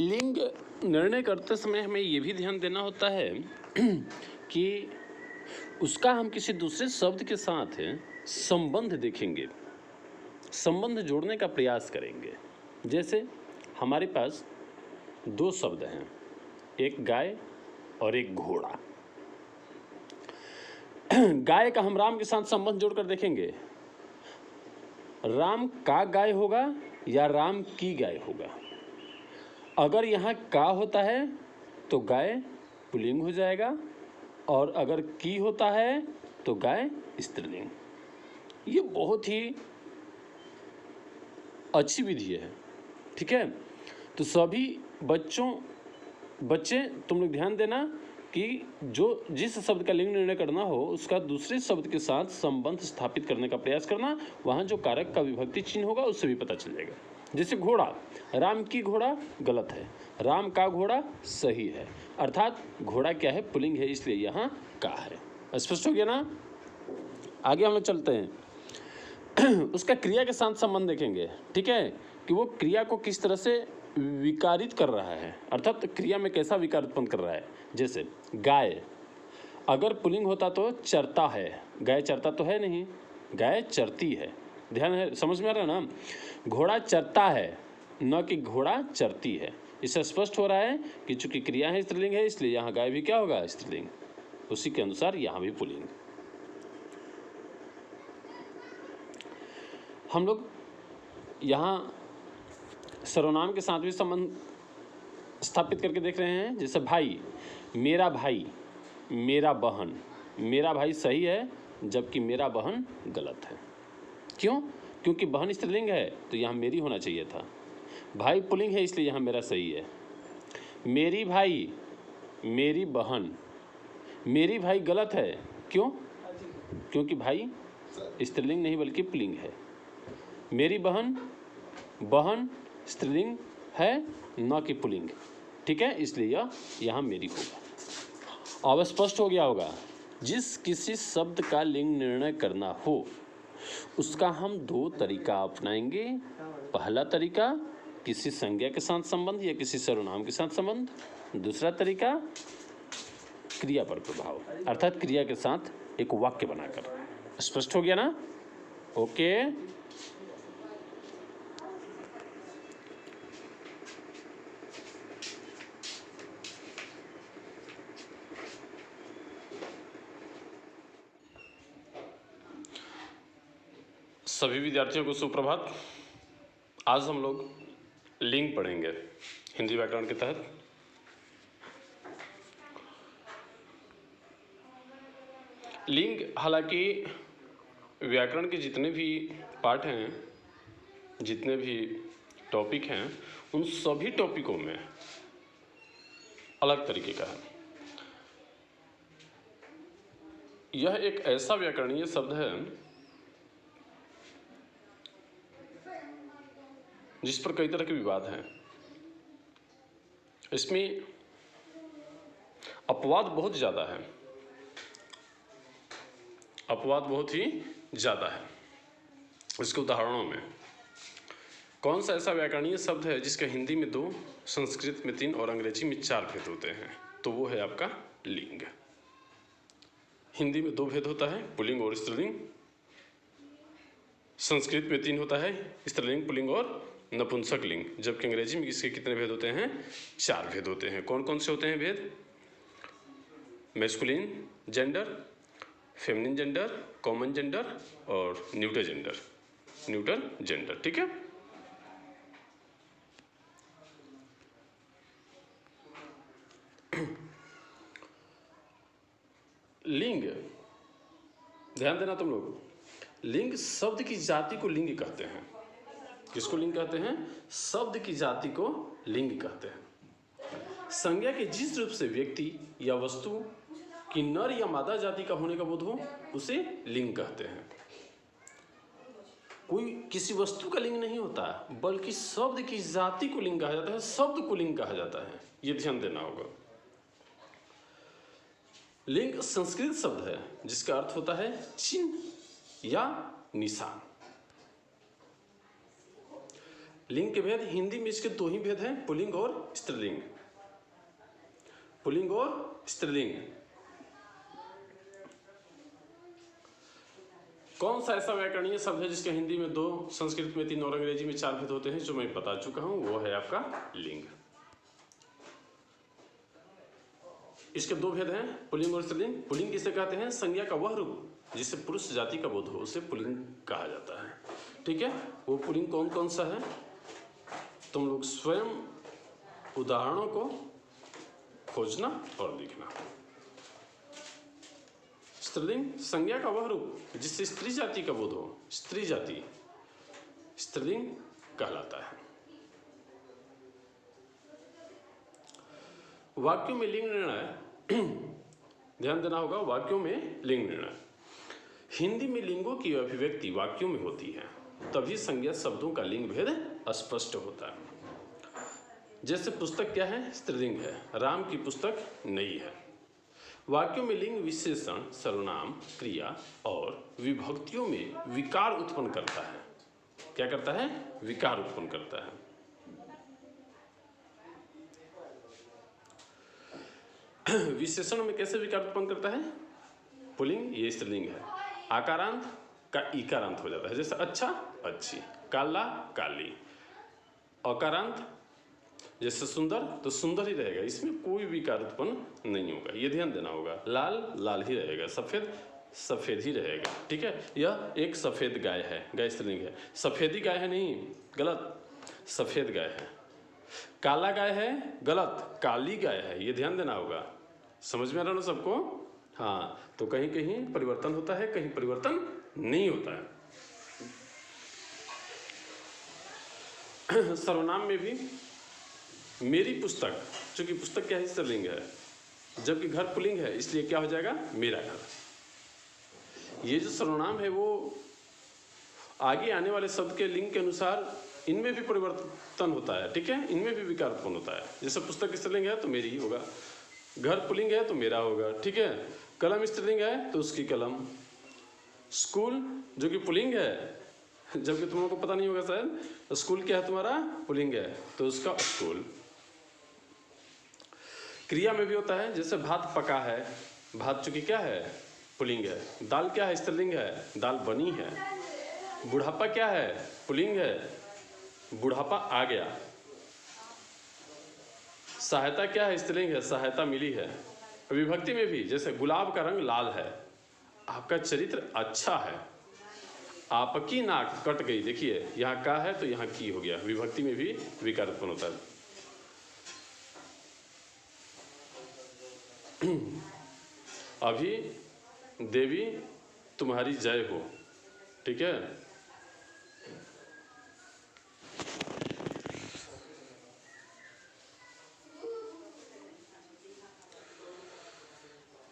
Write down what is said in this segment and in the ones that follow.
लिंग निर्णय करते समय हमें ये भी ध्यान देना होता है कि उसका हम किसी दूसरे शब्द के साथ संबंध देखेंगे, संबंध जोड़ने का प्रयास करेंगे। जैसे हमारे पास दो शब्द हैं, एक गाय और एक घोड़ा। गाय का हम राम के साथ संबंध जोड़कर देखेंगे, राम का गाय होगा या राम की गाय होगा। अगर यहाँ का होता है तो गाय पुल्लिंग हो जाएगा, और अगर की होता है तो गाय स्त्रीलिंग। ये बहुत ही अच्छी विधि है, ठीक है। तो सभी बच्चे तुम लोग ध्यान देना कि जिस शब्द का लिंग निर्णय करना हो उसका दूसरे शब्द के साथ संबंध स्थापित करने का प्रयास करना। वहाँ जो कारक का विभक्ति चिन्ह होगा उससे भी पता चल जाएगा। जैसे घोड़ा, राम की घोड़ा गलत है, राम का घोड़ा सही है, अर्थात घोड़ा क्या है, पुल्लिंग है, इसलिए यहाँ का है। स्पष्ट हो गया ना। आगे हम लोग चलते हैं। उसका क्रिया के साथ संबंध देखेंगे, ठीक है, कि वो क्रिया को किस तरह से विकारित कर रहा है, अर्थात क्रिया में कैसा विकार उत्पन्न कर रहा है। जैसे गाय अगर पुल्लिंग होता तो चरता है, गाय चरता तो है नहीं, गाय चरती है। ध्यान है, समझ में आ रहा है ना। घोड़ा चरता है, न कि घोड़ा चरती है। इससे स्पष्ट हो रहा है कि चूंकि क्रिया है स्त्रीलिंग है, इसलिए यहाँ गाय भी क्या होगा, स्त्रीलिंग। उसी के अनुसार यहाँ भी पुल्लिंग। हम लोग यहाँ सर्वनाम के साथ भी संबंध स्थापित करके देख रहे हैं। जैसे भाई, मेरा भाई, मेरा बहन। मेरा भाई सही है जबकि मेरा बहन गलत है। क्यों? क्योंकि बहन स्त्रीलिंग है तो यहाँ मेरी होना चाहिए था। भाई पुल्लिंग है इसलिए यहाँ मेरा सही है। मेरी भाई, मेरी बहन। मेरी भाई गलत है, क्यों? क्योंकि भाई स्त्रीलिंग नहीं बल्कि पुल्लिंग है। मेरी बहन, बहन स्त्रीलिंग है न कि पुल्लिंग, ठीक है, इसलिए यहाँ मेरी होगा। अब स्पष्ट हो गया होगा। जिस किसी शब्द का लिंग निर्णय करना हो उसका हम दो तरीका अपनाएंगे। पहला तरीका किसी संज्ञा के साथ संबंध या किसी सर्वनाम के साथ संबंध, दूसरा तरीका क्रिया पर प्रभाव, अर्थात क्रिया के साथ एक वाक्य बनाकर। स्पष्ट हो गया ना। ओके। सभी विद्यार्थियों को सुप्रभात। आज हम लोग लिंग पढ़ेंगे हिंदी व्याकरण के तहत। लिंग हालांकि व्याकरण के जितने भी पाठ हैं, जितने भी टॉपिक हैं, उन सभी टॉपिकों में अलग तरीके का है। यह एक ऐसा व्याकरणीय शब्द है जिस पर कई तरह के विवाद हैं। इसमें अपवाद बहुत ज़्यादा है, अपवाद बहुत ही ज़्यादा है। इसके उदाहरणों में कौन सा ऐसा व्याकरणीय शब्द है जिसके हिंदी में 2, संस्कृत में 3 और अंग्रेजी में 4 भेद होते हैं, तो वो है आपका लिंग। हिंदी में 2 भेद होता है, पुल्लिंग और स्त्रीलिंग। संस्कृत में 3 होता है, स्त्रीलिंग, पुल्लिंग और नपुंसक लिंग। जबकि अंग्रेजी में इसके कितने भेद होते हैं, 4 भेद होते हैं। कौन कौन से होते हैं भेद? Masculine gender, feminine gender, common gender और न्यूटर जेंडर, ठीक है। लिंग, ध्यान देना तुम लोग, लिंग शब्द की जाति को लिंग कहते हैं। किसको लिंग कहते हैं? शब्द की जाति को लिंग कहते हैं। संज्ञा के जिस रूप से व्यक्ति या वस्तु की नर या मादा जाति का होने का बोध हो उसे लिंग कहते हैं। कोई किसी वस्तु का लिंग नहीं होता बल्कि शब्द की जाति को लिंग कहा जाता है, शब्द को लिंग कहा जाता है। ये ध्यान देना होगा। लिंग संस्कृत शब्द है जिसका अर्थ होता है चिन्ह या निशान। लिंग के भेद, हिंदी में इसके दो ही भेद हैं, पुल्लिंग और स्त्रीलिंग। पुल्लिंग और स्त्रीलिंग। कौन सा ऐसा व्याकरणीय शब्द है जिसके हिंदी में 2, संस्कृत में 3 और अंग्रेजी में 4 भेद होते हैं, जो मैं बता चुका हूं, वो है आपका लिंग। इसके 2 भेद हैं, पुल्लिंग और स्त्रीलिंग। पुल्लिंग किसे कहते हैं? संज्ञा का वह रूप जिससे पुरुष जाति का बोध हो, उसे पुल्लिंग कहा जाता है। ठीक है, वो पुल्लिंग कौन कौन सा है, तुम लोग स्वयं उदाहरणों को खोजना और लिखना। स्त्रीलिंग संज्ञा का वह रूप जिससे स्त्री जाति का बोध हो, स्त्री जाति स्त्रीलिंग कहलाता है। वाक्यों में लिंग निर्णय ध्यान देना होगा, वाक्यों में लिंग निर्णय। हिंदी में लिंगों की अभिव्यक्ति वाक्यों में होती है, तभी संज्ञा शब्दों का लिंग भेद स्पष्ट होता है। जैसे पुस्तक क्या है? स्त्रीलिंग है, राम की पुस्तक नई है। वाक्यों में लिंग विशेषण, सर्वनाम, क्रिया और विभक्तियों में विकार उत्पन्न करता है। क्या करता है? विकार उत्पन्न करता है। विशेषण में कैसे विकार उत्पन्न करता है? पुल्लिंग, ये स्त्रीलिंग है, आकारांत का इकारांत हो जाता है, जैसे अच्छा अच्छी, काला काली। अकारांत जैसे सुंदर, तो सुंदर ही रहेगा, इसमें कोई विकार उत्पन्न नहीं होगा, ये ध्यान देना होगा। लाल लाल ही रहेगा, सफेद सफेद ही रहेगा। ठीक है, यह एक सफेद गाय है, गाय स्त्रीलिंग है, सफेदी गाय है नहीं, गलत, सफेद गाय है। काला गाय है, गलत, काली गाय है, ये ध्यान देना होगा। समझ में आ रहा ना सबको? हाँ, तो कहीं कहीं परिवर्तन होता है, कहीं परिवर्तन नहीं होता है। सर्वनाम में भी मेरी पुस्तक, चूंकि पुस्तक क्या है? स्त्रीलिंग है, जबकि घर पुल्लिंग है, इसलिए क्या हो जाएगा? मेरा घर। ये जो सर्वनाम है वो आगे आने वाले शब्द के लिंग के अनुसार इनमें भी परिवर्तन होता है। ठीक है, इनमें भी विकार उत्पन्न होता है। जैसे पुस्तक स्त्रीलिंग है तो मेरी ही होगा, घर पुल्लिंग है तो मेरा होगा। ठीक है, कलम स्त्रीलिंग है तो उसकी कलम। स्कूल जो कि पुल्लिंग है, जबकि तुम लोगों को पता नहीं होगा शायद, स्कूल क्या है तुम्हारा? पुल्लिंग है, तो उसका स्कूल। क्रिया में भी होता है, जैसे भात पका है, भात चूंकि क्या है? पुल्लिंग है। दाल क्या है? स्त्रीलिंग है, दाल बनी है। बुढ़ापा क्या है? पुल्लिंग है, बुढ़ापा आ गया। सहायता क्या है? स्त्रीलिंग है, सहायता मिली है। विभक्ति में भी, जैसे गुलाब का रंग लाल है, आपका चरित्र अच्छा है, आपकी नाक कट गई, देखिए यहाँ का है तो यहाँ की हो गया। विभक्ति में भी विकार उत्पन्न होता है। अभी देवी तुम्हारी जय हो। ठीक है,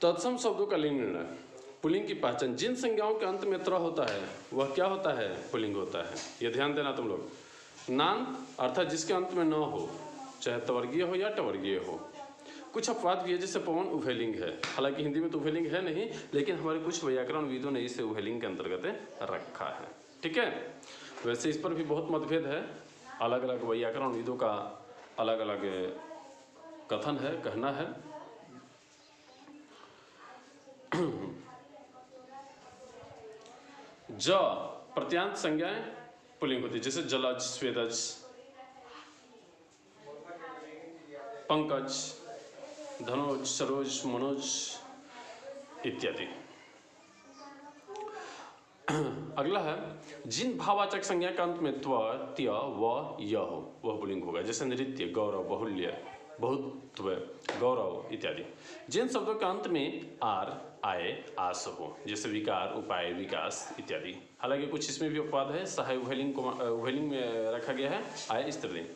तत्सम शब्दों का लिंग निर्णय। पुल्लिंग की पहचान, जिन संज्ञाओं के अंत में त्र होता है वह क्या होता है? पुल्लिंग होता है। यह ध्यान देना तुम लोग। नान अर्थात जिसके अंत में न हो, चाहे तवर्गीय हो या टवर्गीय हो। कुछ अपवाद भी है, जैसे पवन उभयलिंग है, हालांकि हिंदी में तो उभयलिंग है नहीं, लेकिन हमारे कुछ व्याकरणविदों ने इसे उभयलिंग के अंतर्गत रखा है। ठीक है, वैसे इस पर भी बहुत मतभेद है, अलग अलग व्याकरणविदों का अलग अलग कथन है, कहना है। ज प्रत्यांत संज्ञाएं पुल्लिंग होती है, जैसे जलज, स्वेदज, पंकज, धनोज, सरोज, मनोज इत्यादि। अगला है, जिन भाववाचक संज्ञा का अंत में त्व, त्य, व, य हो वह पुल्लिंग होगा, जैसे नृत्य, गौरव, बहुल्य, बहुत्व, गौरव इत्यादि। जिन शब्दों के अंत में आर, आय, आस हो, जैसे विकार, उपाय, विकास इत्यादि। हालांकि कुछ इसमें भी अपवाद है, सहाय उभयलिंग को उभयलिंग में रखा गया है, आय स्त्रीलिंग।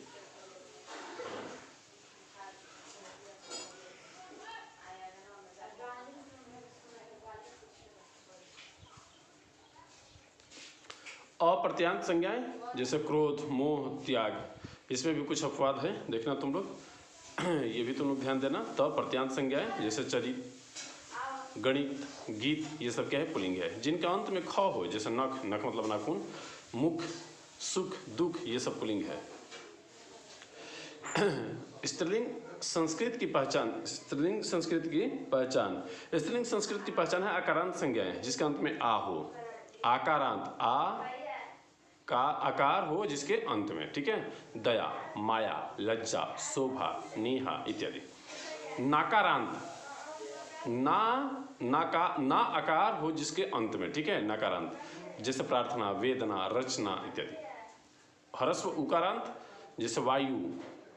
अप्रत्यांत संज्ञाएं, जैसे क्रोध, मोह, त्याग, इसमें भी कुछ अपवाद है, देखना तुम लोग, ये भी तुम लोग ध्यान देना। तो प्रत्यांत संज्ञाएं जैसे चरित, गणित, गीत, ये सब क्या है? पुल्लिंग है। जिनका अंत में ख हो, जैसे नख, नख मतलब नाखून, मुख, सुख, दुख, ये सब पुल्लिंग है। स्त्रीलिंग संस्कृत की पहचान। स्त्रीलिंग संस्कृत की पहचान। स्त्रीलिंग संस्कृत की पहचान है आकारांत संज्ञाएं जिसके अंत में आ हो। आकारांत, आ का आकार हो जिसके अंत में, ठीक है। दया, माया, लज्जा, शोभा, नेहा इत्यादि। नाकारांत, ना आकार हो जिसके अंत में, ठीक है, नकारांत, जैसे प्रार्थना, वेदना, रचना इत्यादि। ह्रस्व उकारांत, जैसे वायु,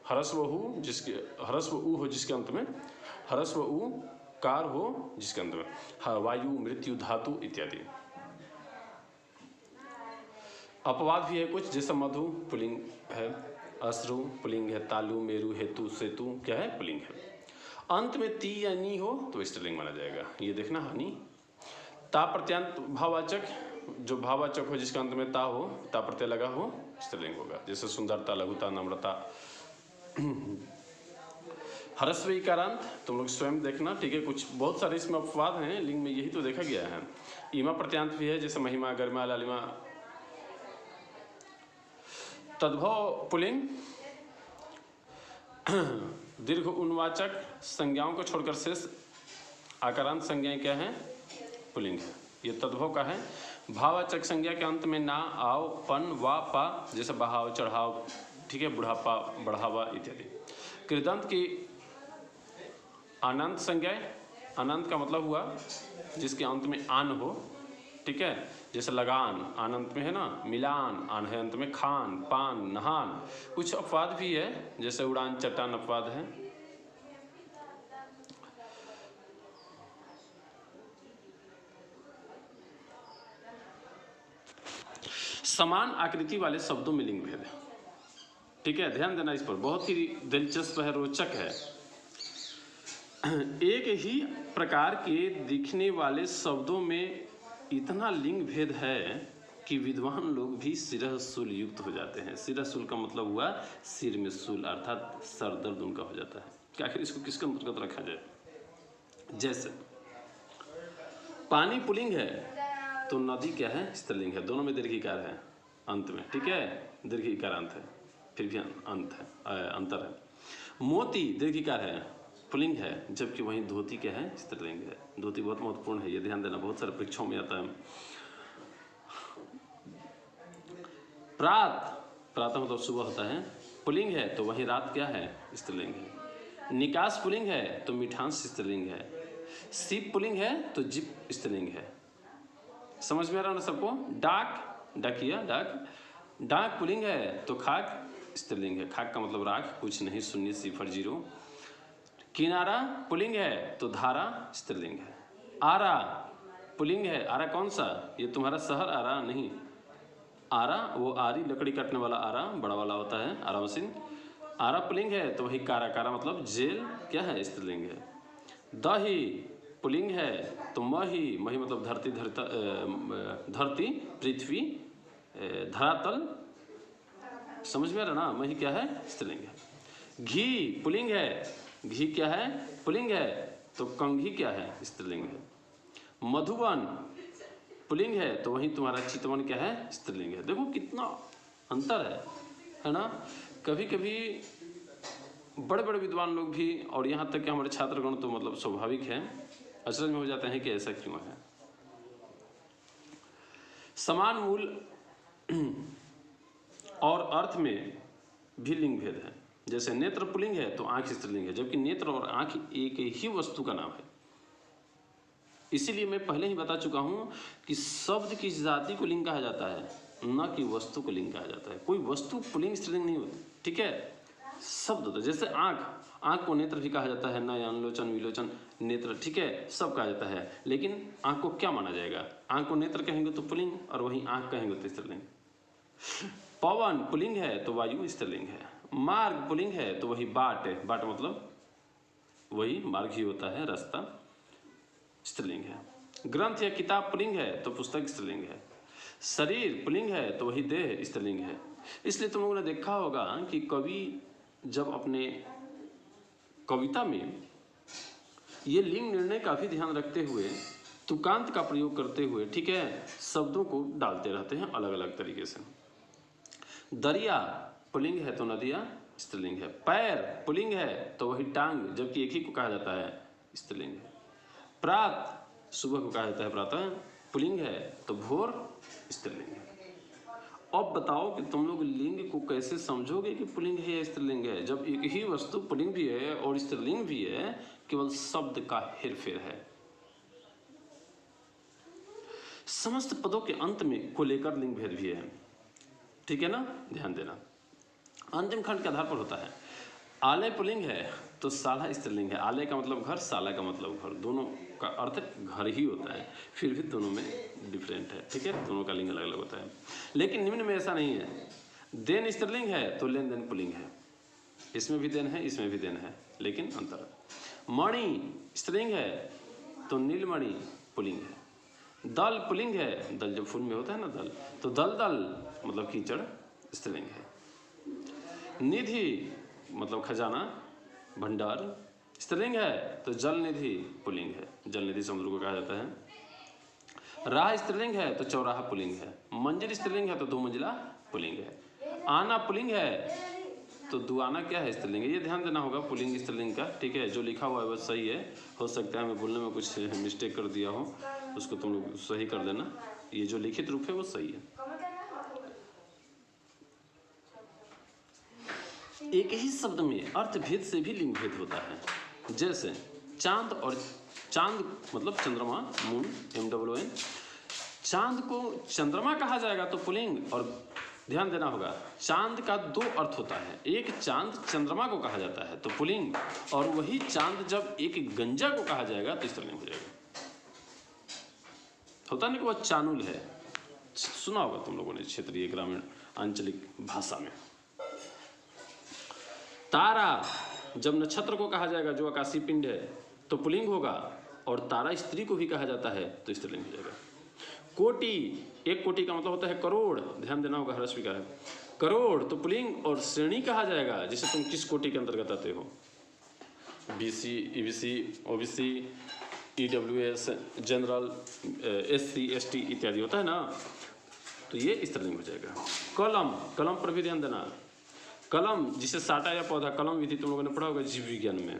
ह्रस्व उ हो जिसके अंत में, ह्रस्व उ कार हो जिसके अंत में, वायु, मृत्यु, धातु इत्यादि। अपवाद भी है कुछ, जैसे मधु पुल्लिंग है, अश्रु पुल्लिंग है, तालु, मेरु, हेतु, सेतु क्या है, पुल्लिंग है। अंत में ती या नी हो तो स्त्रीलिंग माना जाएगा। ये देखना, हानि। ता प्रत्यांत भाववाचक, जो भाववाचक हो जिसके अंत में ता हो, ता प्रत्यय लगा हो, स्त्रीलिंग होगा। जैसे सुंदरता, लघुता, नम्रता। ह्रस्व इकारांत तुम लोग स्वयं देखना, ठीक है। कुछ बहुत सारे इसमें अपवाद हैं, लिंग में यही तो देखा गया है। ईमा प्रत्यांत भी है, जैसे महिमा, गरिमा, लालिमा। तद्भव पुल्लिंग दीर्घ उन्वाचक संज्ञाओं को छोड़कर शेष आकारांत संज्ञाएं क्या हैं, पुल्लिंग है। ये तद्भव का है। भाववाचक संज्ञा के अंत में ना, आओ, पन, वा, पा, जैसे बहाव, चढ़ाव, ठीक है, बुढ़ापा, बढ़ावा इत्यादि। कृदंत की अनंत संज्ञाएं। अनंत का मतलब हुआ जिसके अंत में आन हो, ठीक है, जैसे लगान अनंत में है ना, मिलान आन है अंत में, खान, पान, नहान। कुछ अपवाद भी है, जैसे उड़ान, चट्टान अपवाद है। समान आकृति वाले शब्दों में लिंग भेद है, ठीक है, ध्यान देना इस पर, बहुत ही दिलचस्प है, रोचक है। एक ही प्रकार के दिखने वाले शब्दों में इतना लिंग भेद है कि विद्वान लोग भी सिरह शूल युक्त हो जाते हैं। सिरह शूल का मतलब हुआ सिर में शूल, अर्थात सर दर्द उनका हो जाता है कि आखिर इसको किसके अंतर्गत रखा जाए। जैसे पानी पुल्लिंग है तो नदी क्या है, स्त्रीलिंग है। दोनों में दीर्घिकार है अंत में, ठीक है, दीर्घिकारांत है, फिर भी अंत है, अंतर है। मोती दीर्घिकार है, पुल्लिंग है, जबकि वहीं धोती क्या है, स्त्रीलिंग है। धोती बहुत महत्वपूर्ण है, ये ध्यान देना, बहुत सारे परीक्षाओं में आता है। प्रातः मतलब सुबह होता है, पुल्लिंग है तो वहीं रात क्या है, स्त्रीलिंग है। निकास पुल्लिंग है तो मिठांश स्त्रीलिंग है। सीप पुल्लिंग है तो जिप स्त्रीलिंग है। समझ में आ रहा है ना सबको। डाकिया, डाक पुल्लिंग है तो खाक स्त्रीलिंग है। खाक का मतलब राख, कुछ नहीं, 0 0 0। किनारा पुल्लिंग है तो धारा स्त्रीलिंग है। आरा पुल्लिंग है, आरा कौन सा, ये तुम्हारा शहर आरा नहीं, आरा वो आरी लकड़ी काटने वाला आरा, बड़ा वाला होता है, आरा मशीन। आरा पुल्लिंग है तो वही कारा मतलब जेल क्या है, स्त्रीलिंग है। दही पुल्लिंग है तो मही मतलब धरती, पृथ्वी, धरातल। समझ में आ रहा ना, मही क्या है, स्त्रीलिंग है। घी पुल्लिंग है, घी क्या है, पुल्लिंग है, तो कंघी क्या है, स्त्रीलिंग है। मधुबन पुल्लिंग है तो वहीं तुम्हारा चितवन क्या है, स्त्रीलिंग है। देखो कितना अंतर है ना। कभी कभी बड़े बड़े विद्वान लोग भी, और यहाँ तक कि हमारे छात्रगण तो मतलब स्वाभाविक है, अचरज में हो जाते हैं कि ऐसा क्यों है। समान मूल और अर्थ में भी लिंग भेद है। जैसे नेत्र पुल्लिंग है तो आंख स्त्रीलिंग है, जबकि नेत्र और आंख एक ही वस्तु का नाम है। इसीलिए मैं पहले ही बता चुका हूं कि शब्द की जाति को लिंग कहा जाता है, न कि वस्तु को लिंग कहा जाता है। कोई वस्तु पुल्लिंग स्त्रीलिंग नहीं होती, ठीक है, शब्द होता है। जैसे आंख को नेत्र भी कहा जाता है, नयन, लोचन, विलोचन, नेत्र, ठीक है, सब कहा जाता है। लेकिन आंख को क्या माना जाएगा, आंख को नेत्र कहेंगे तो पुल्लिंग, और वहीं आंख कहेंगे तो स्त्रीलिंग। पवन पुल्लिंग है तो वायु स्त्रीलिंग है। मार्ग पुल्लिंग है तो वही बाट है, बाट मतलब वही मार्ग ही होता है, रास्ता, स्त्रीलिंग है। ग्रंथ या किताब पुल्लिंग है तो पुस्तक स्त्रीलिंग है। शरीर पुल्लिंग है तो वही देह स्त्रीलिंग है। इसलिए तुम लोगों ने देखा होगा कि कवि जब अपने कविता में ये लिंग निर्णय का भी ध्यान रखते हुए, तुकांत का प्रयोग करते हुए, ठीक है, शब्दों को डालते रहते हैं अलग अलग तरीके से। दरिया पुल्लिंग है तो नदियाँ स्त्रीलिंग है। पैर पुल्लिंग है तो वही टांग, जबकि एक ही को कहा जाता है, स्त्रीलिंग है। प्रात सुबह को कहा जाता है प्रातः, पुल्लिंग है तो भोर स्त्रीलिंग है। अब बताओ कि तुम लोग लिंग को कैसे समझोगे कि पुल्लिंग है या स्त्रीलिंग है, जब एक ही वस्तु पुल्लिंग भी है और स्त्रीलिंग भी है, केवल शब्द का हेरफेर है। समस्त पदों के अंत में को लेकर लिंग भेद भी है, ठीक है ना, ध्यान देना। अंतिम खंड के आधार पर होता है। आलय पुल्लिंग है तो साला स्त्रीलिंग है। आलय का मतलब घर, साला का मतलब घर, दोनों का अर्थ घर ही होता है, फिर भी दोनों में डिफरेंट है, ठीक है, दोनों का लिंग अलग अलग होता है। लेकिन निम्न में ऐसा नहीं है। देन स्त्रीलिंग है तो लेन देन पुल्लिंग है, इसमें भी देन है, इसमें भी देन है, लेकिन अंतर है। मणि स्त्रीलिंग है तो नीलमणि पुल्लिंग है। दल पुल्लिंग है, दल जब फूल में होता है ना दल, तो दल दल मतलब कीचड़ स्त्रीलिंग है। निधि मतलब खजाना, भंडार स्त्रीलिंग है तो जल निधि पुल्लिंग है, जल निधि समुद्र को कहा जाता है। राह स्त्रीलिंग है तो चौराहा पुल्लिंग है। मंजिल स्त्रीलिंग है तो दो मंजिला पुल्लिंग है। आना पुल्लिंग है तो दुआना क्या है, स्त्रीलिंग है। ये ध्यान देना होगा पुल्लिंग स्त्रीलिंग का, ठीक है। जो लिखा हुआ है वो सही है, हो सकता है मैं बोलने में कुछ मिस्टेक कर दिया हो, उसको तुम लोग सही कर देना। ये जो लिखित रूप है वो सही है। एक ही शब्द में अर्थभेद से भी लिंग भेद होता है। जैसे चांद, और चांद मतलब चंद्रमा, मून, MOON। चांद को चंद्रमा कहा जाएगा तो पुल्लिंग, और ध्यान देना होगा चांद का दो अर्थ होता है। एक चांद चंद्रमा को कहा जाता है तो पुल्लिंग, और वही चांद जब एक गंजा को कहा जाएगा तो स्त्रीलिंग हो जाएगा। होता नहीं कि वह चानुल है, सुना होगा तुम लोगों ने क्षेत्रीय ग्रामीण आंचलिक भाषा में। तारा जब नक्षत्र को कहा जाएगा जो आकाशीय पिंड है तो पुल्लिंग होगा, और तारा स्त्री को भी कहा जाता है तो स्त्रीलिंग हो जाएगा। कोटि, एक कोटि का मतलब होता है करोड़, ध्यान देना होगा, ह्रस्व का है। करोड़ तो पुल्लिंग, और श्रेणी कहा जाएगा जैसे तुम किस कोटि के अंतर्गत आते हो, BC, EBC, OBC, EWS, general, SC, ST इत्यादि होता है ना, तो ये स्त्रीलिंग हो जाएगा। कलम, कलम पर भी ध्यान देना। कलम जिसे साटा या पौधा, कलम विधि तुम लोगों ने पढ़ा होगा जीव विज्ञान में,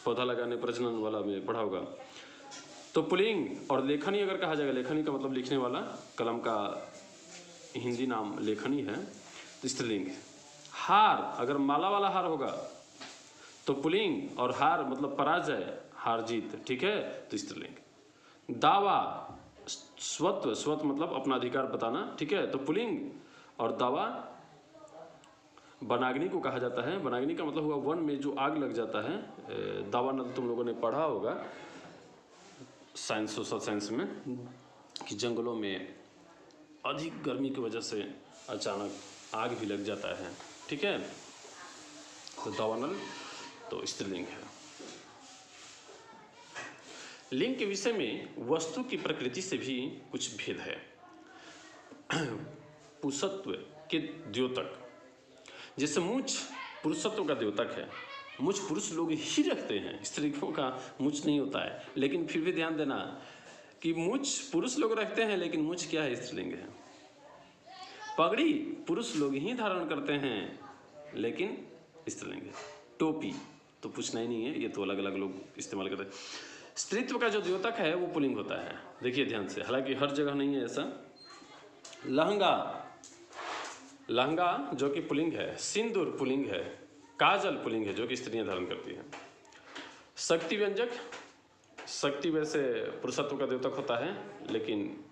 पौधा लगाने प्रजनन वाला में पढ़ा होगा, तो पुल्लिंग। और लेखनी अगर कहा जाएगा, लेखनी का मतलब लिखने वाला, कलम का हिंदी नाम लेखनी है तो स्त्रीलिंग। हार अगर माला वाला हार होगा तो पुल्लिंग, और हार मतलब पराजय, हार जीत, ठीक है, तो स्त्रीलिंग। दावा स्वत्व, स्वत मतलब अपना अधिकार बताना, ठीक है, तो पुल्लिंग, और दावा वनाग्नि को कहा जाता है। वनाग्नि का मतलब हुआ वन में जो आग लग जाता है, दावानल तुम लोगों ने पढ़ा होगा साइंस, सोशल साइंस में, कि जंगलों में अधिक गर्मी की वजह से अचानक आग भी लग जाता है, ठीक है, तो दावानल तो स्त्रीलिंग है। लिंग के विषय में वस्तु की प्रकृति से भी कुछ भेद है। पुरुषत्व के द्योतक, जैसे मूछ पुरुषत्व का द्योतक है, मूछ पुरुष लोग ही रखते हैं, स्त्रियों का मूछ नहीं होता है। लेकिन फिर भी ध्यान देना कि मूछ पुरुष लोग रखते हैं, लेकिन मूछ क्या है, स्त्रीलिंग है। पगड़ी पुरुष लोग ही धारण करते हैं, लेकिन स्त्रीलिंग है। टोपी तो पूछना ही नहीं है, ये तो अलग अलग लोग इस्तेमाल करते हैं। स्त्रीत्व का जो द्योतक है वो पुल्लिंग होता है, देखिए ध्यान से, हालांकि हर जगह नहीं है ऐसा। लहंगा, लहंगा जो कि पुल्लिंग है। सिंदूर पुल्लिंग है। काजल पुल्लिंग है जो कि स्त्रियां धारण करती हैं। शक्ति व्यंजक, शक्ति वैसे पुरुषत्व का द्योतक होता है, लेकिन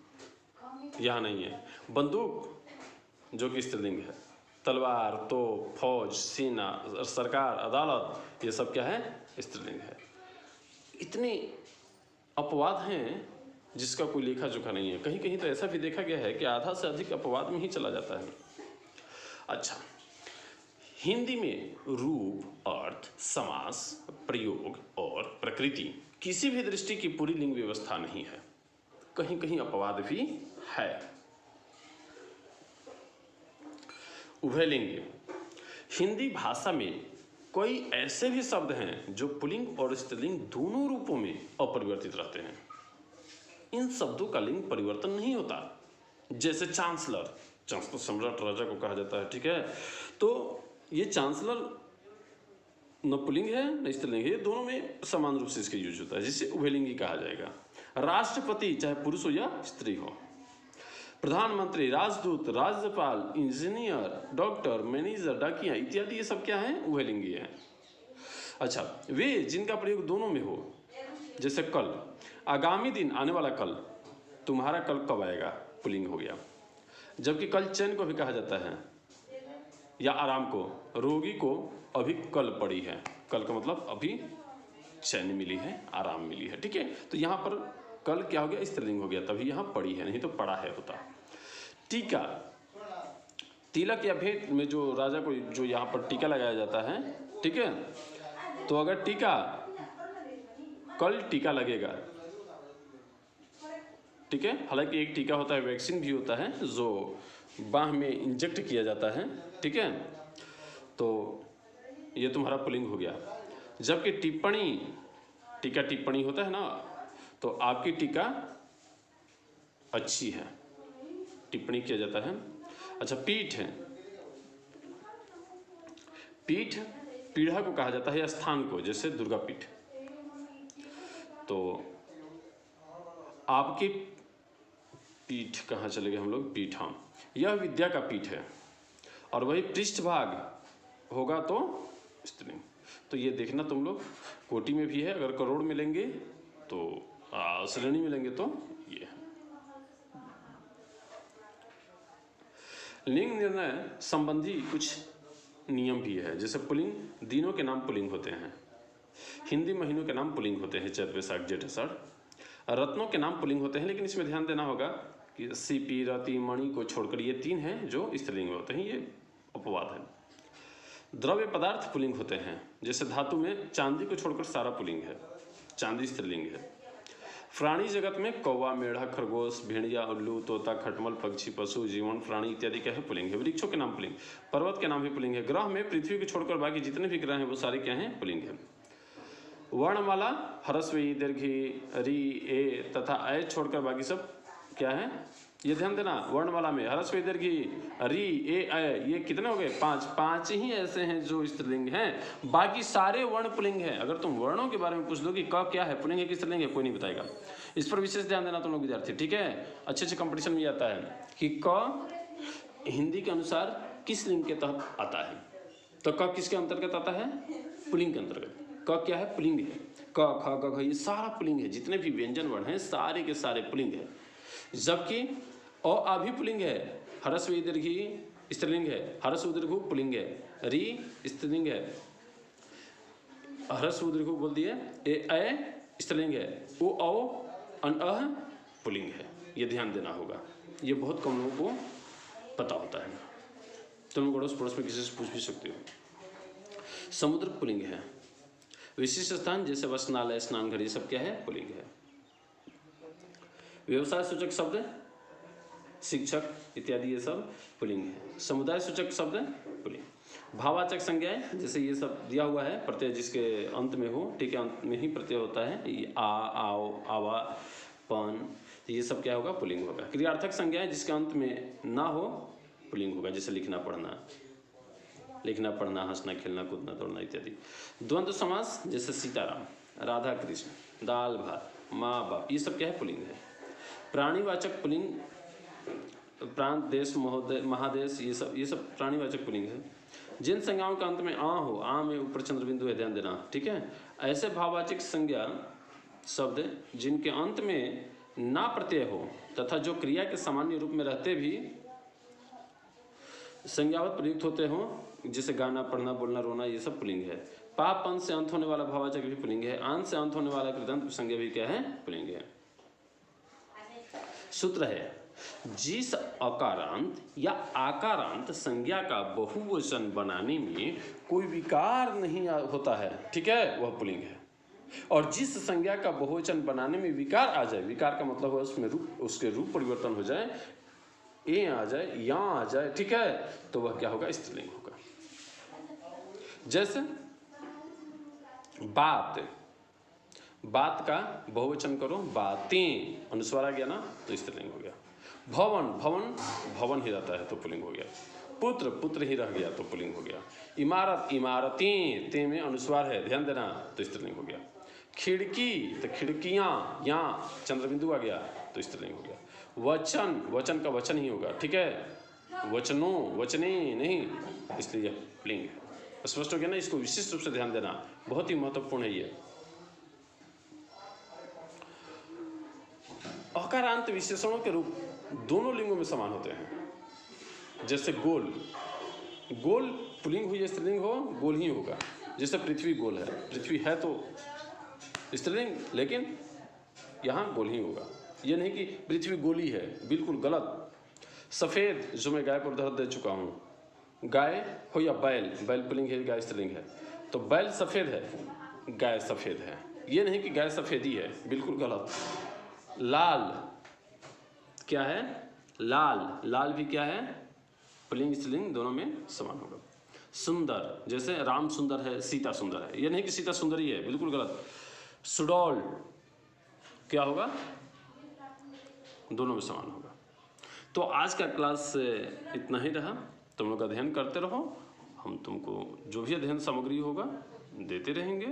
यहाँ नहीं है। बंदूक जो कि स्त्रीलिंग है। तलवार, तोप, फौज, सेना, सरकार, अदालत, ये सब क्या है, स्त्रीलिंग है। इतने अपवाद हैं जिसका कोई लेखा जोखा नहीं है। कहीं कहीं तो ऐसा भी देखा गया है कि आधा से अधिक अपवाद में ही चला जाता है। अच्छा, हिंदी में रूप, अर्थ, समास, प्रयोग और प्रकृति किसी भी दृष्टि की पूरी लिंग व्यवस्था नहीं है, कहीं कहीं अपवाद भी है। उभयलिंग, हिंदी भाषा में कई ऐसे भी शब्द हैं जो पुल्लिंग और स्त्रीलिंग दोनों रूपों में अपरिवर्तित रहते हैं। इन शब्दों का लिंग परिवर्तन नहीं होता, जैसे चांसलर चांसलर सम्राट राजा को कहा जाता है, ठीक है। तो ये चांसलर न पुल्लिंग है न स्त्रीलिंग है, ये दोनों में समान रूप से इसका यूज होता है, जिसे उभयलिंगी कहा जाएगा। राष्ट्रपति चाहे पुरुष हो या स्त्री हो, प्रधानमंत्री, राजदूत, राज्यपाल, इंजीनियर, डॉक्टर, मैनेजर, डाकिया इत्यादि ये सब क्या है, उभयलिंगी है। अच्छा, वे जिनका प्रयोग दोनों में हो, जैसे कल, आगामी दिन, आने वाला कल, तुम्हारा कल कब आएगा, पुल्लिंग हो गया। जबकि कल चैन को भी कहा जाता है, या आराम को, रोगी को अभी कल पड़ी है, कल का मतलब अभी चैन मिली है, आराम मिली है, ठीक है। तो यहाँ पर कल क्या हो गया, स्त्रीलिंग हो गया, तभी यहाँ पड़ी है, नहीं तो पड़ा है होता। टीका, तिलक या भेंट में जो राजा को जो यहाँ पर टीका लगाया जाता है, ठीक है। तो अगर टीका, कल टीका लगेगा, ठीक है। हालांकि एक टीका होता है, वैक्सीन भी होता है जो बाह में इंजेक्ट किया जाता है, ठीक है। तो ये तुम्हारा पुल्लिंग हो गया। जबकि टिप्पणी, टीका टिप्पणी होता है ना, तो आपकी टीका अच्छी है, टिप्पणी किया जाता है। अच्छा, पीठ है, पीठ पीढ़ा को कहा जाता है या स्थान को, जैसे दुर्गा पीठ। तो आपकी पीठ कहाँ चले गए हम लोग, पीठ, हाँ, यह विद्या का पीठ है, और वही पृष्ठभाग होगा तो स्त्रीलिंग। तो ये देखना तुम लोग, कोटि में भी है, अगर करोड़ में लेंगे तो श्रेणी में लेंगे तो ये। लिंग निर्णय संबंधी कुछ नियम भी है, जैसे पुल्लिंग दिनों के नाम पुल्लिंग होते हैं, हिंदी महीनों के नाम पुल्लिंग होते हैं, चैत वैशाख जेठ आषाढ़। रत्नों के नाम पुल्लिंग होते हैं, लेकिन इसमें ध्यान देना होगा कि सीपी, रति, मणि को छोड़कर ये तीन हैं जो स्त्रीलिंग में होते हैं, ये अपवाद है। द्रव्य पदार्थ पुल्लिंग होते हैं, जैसे धातु में चांदी को छोड़कर सारा पुल्लिंग है, चांदी स्त्रीलिंग है। प्राणी जगत में कौवा, मेढ़ा, खरगोश, भेड़िया, उल्लू, तोता, खटमल, पक्षी, पशु, जीवन प्राणी इत्यादि क्या है, पुल्लिंग है। वृक्षों के नाम पुल्लिंग, पर्वत के नाम भी पुल्लिंग है। ग्रह में पृथ्वी को छोड़कर बाकी जितने भी ग्रह हैं वो सारे क्या हैं, पुल्लिंग है। वर्णमाला ह्रस्व ई, दीर्घी, री, ए तथा ऐ छोड़कर बाकी सब क्या है, ये ध्यान देना। वर्णमाला में ह्रस्व, दीर्घी, री, ए, ऐ, ये कितने हो गए, पांच ही ऐसे हैं जो स्त्रीलिंग हैं, बाकी सारे वर्ण पुल्लिंग हैं। अगर तुम वर्णों के बारे में पूछ लो कि क क्या है, पुल्लिंग है कि स्त्रीलिंग है, कोई नहीं बताएगा। इस पर विशेष ध्यान देना तुम लोग विद्यार्थी, ठीक है। अच्छे अच्छे कंपटीशन में आता है कि क हिंदी के अनुसार किस लिंग के तहत आता है, तो क किसके अंतर्गत आता है, पुल्लिंग के अंतर्गत। क क्या है, पुल्लिंग है। क, ख, ग, घ ये सारा पुल्लिंग है, जितने भी व्यंजन वर्ण हैं सारे के सारे पुल्लिंग है। जबकि अ भी पुल्लिंग है, ह्रस्व ई दीर्घी स्त्रीलिंग है, ह्रस्व दीर्घ पुल्लिंग है, री स्त्रीलिंग है, ह्रस्व दीर्घ बोल दिए, ए, ऐ स्त्रीलिंग है, ओ, औ, अन, अह पुल्लिंग है। ये ध्यान देना होगा, ये बहुत कम लोगों को पता होता है। तुम अड़ोस पड़ोस में किसी से पूछ भी सकते हो। समुद्र पुल्लिंग है। विशिष्ट स्थान जैसे वसनालय, स्नानघर ये सब क्या है, पुल्लिंग है। व्यवसाय सूचक शब्द, शिक्षक इत्यादि ये सब पुल्लिंग है। समुदाय सूचक शब्द पुल्लिंग। भाववाचक संज्ञाएं, जैसे ये सब दिया हुआ है, प्रत्यय जिसके अंत में हो, ठीक है, अंत में ही प्रत्यय होता है, ये आ, आओ, आवा, पन, तो ये सब क्या होगा, पुल्लिंग होगा। क्रियार्थक संज्ञाएं जिसके अंत में ना हो, पुल्लिंग होगा, जैसे लिखना पढ़ना, लिखना पढ़ना, हंसना खेलना कूदना दौड़ना इत्यादि। द्वंद्व समास जैसे सीताराम, राधा कृष्ण, दाल भात, माँ बाप, ये सब क्या है, पुल्लिंग है। प्राणीवाचक पुल्लिंग, प्रांत, देश, महोदय, महादेश, ये सब प्राणीवाचक पुल्लिंग है। जिन संज्ञाओं के अंत में आ हो, आ में ऊपर चंद्र बिंदु है, ध्यान देना, ठीक है। ऐसे भाववाचक संज्ञा शब्द जिनके अंत में ना प्रत्यय हो तथा जो क्रिया के सामान्य रूप में रहते भी संज्ञावत प्रयुक्त होते हो, जैसे गाना, पढ़ना, बोलना, रोना, ये सब पुल्लिंग है। पाप पन से अंत होने वाला भाववाचक भी पुल्लिंग है। आन से अंत होने वाला कृदंत संज्ञा भी क्या है, पुल्लिंग है। सूत्र है, जिस अकारांत या आकारांत संज्ञा का बहुवचन बनाने में कोई विकार नहीं होता है, ठीक है, वह पुल्लिंग है। और जिस संज्ञा का बहुवचन बनाने में विकार आ जाए, विकार का मतलब है उसमें रूप, उसके रूप परिवर्तन हो जाए, ए आ जाए, या आ जाए, ठीक है, तो वह क्या होगा, स्त्रीलिंग होगा। जैसे बात, बात का बहुवचन करो, बातें, अनुस्वार आ गया ना, तो स्त्रीलिंग हो गया। भवन भवन भवन ही रहता है तो पुल्लिंग हो गया। पुत्र पुत्र ही रह गया तो पुल्लिंग हो गया। इमारत इमारतें, ते में अनुस्वार है, ध्यान देना, तो स्त्रीलिंग हो गया। खिड़की तो खिड़कियाँ, यहाँ चंद्रबिंदु आ गया तो स्त्रीलिंग हो गया। वचन वचन का वचन ही होगा, ठीक है, वचनों वचने नहीं, इसलिए पुल्लिंग है। स्पष्ट हो गया ना। इसको विशिष्ट रूप से ध्यान देना, बहुत ही महत्वपूर्ण है ये। अकारांत विशेषणों के रूप दोनों लिंगों में समान होते हैं। जैसे गोल, गोल पुल्लिंग हो या स्त्रीलिंग हो, गोल ही होगा। जैसे पृथ्वी गोल है, पृथ्वी है तो स्त्रीलिंग, लेकिन यहाँ गोल ही होगा। ये नहीं कि पृथ्वी गोली है, बिल्कुल गलत। सफ़ेद, जो मैं गाय को उदाहरण दे चुका हूँ, गाय हो या बैल, बैल पुल्लिंग है, गाय स्त्रीलिंग है, तो बैल सफ़ेद है, गाय सफ़ेद है। ये नहीं कि गाय सफ़ेदी है, बिल्कुल गलत। लाल क्या है, लाल, लाल भी क्या है, पुल्लिंग स्त्रीलिंग दोनों में समान होगा। सुंदर, जैसे राम सुंदर है, सीता सुंदर है, ये नहीं कि सीता सुंदरी है, बिल्कुल गलत। सुडौल क्या होगा, दोनों में समान होगा। तो आज का क्लास इतना ही रहा। तुम लोग अध्ययन करते रहो, हम तुमको जो भी अध्ययन सामग्री होगा देते रहेंगे।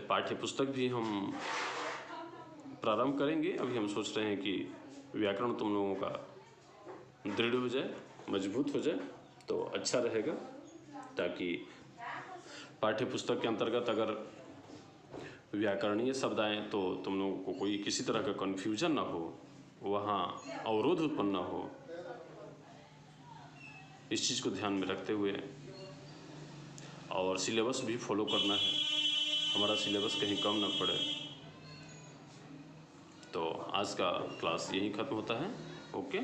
पाठ्य पुस्तक भी हम प्रारंभ करेंगे। अभी हम सोच रहे हैं कि व्याकरण तुम लोगों का दृढ़ हो जाए, मजबूत हो जाए, तो अच्छा रहेगा, ताकि पाठ्य पुस्तक के अंतर्गत अगर व्याकरणीय शब्द आए तो तुम लोगों को कोई किसी तरह का कन्फ्यूजन ना हो, वहाँ अवरोध उत्पन्न ना हो। इस चीज़ को ध्यान में रखते हुए, और सिलेबस भी फॉलो करना है, हमारा सिलेबस कहीं कम ना पड़े। तो आज का क्लास यहीं ख़त्म होता है। ओके।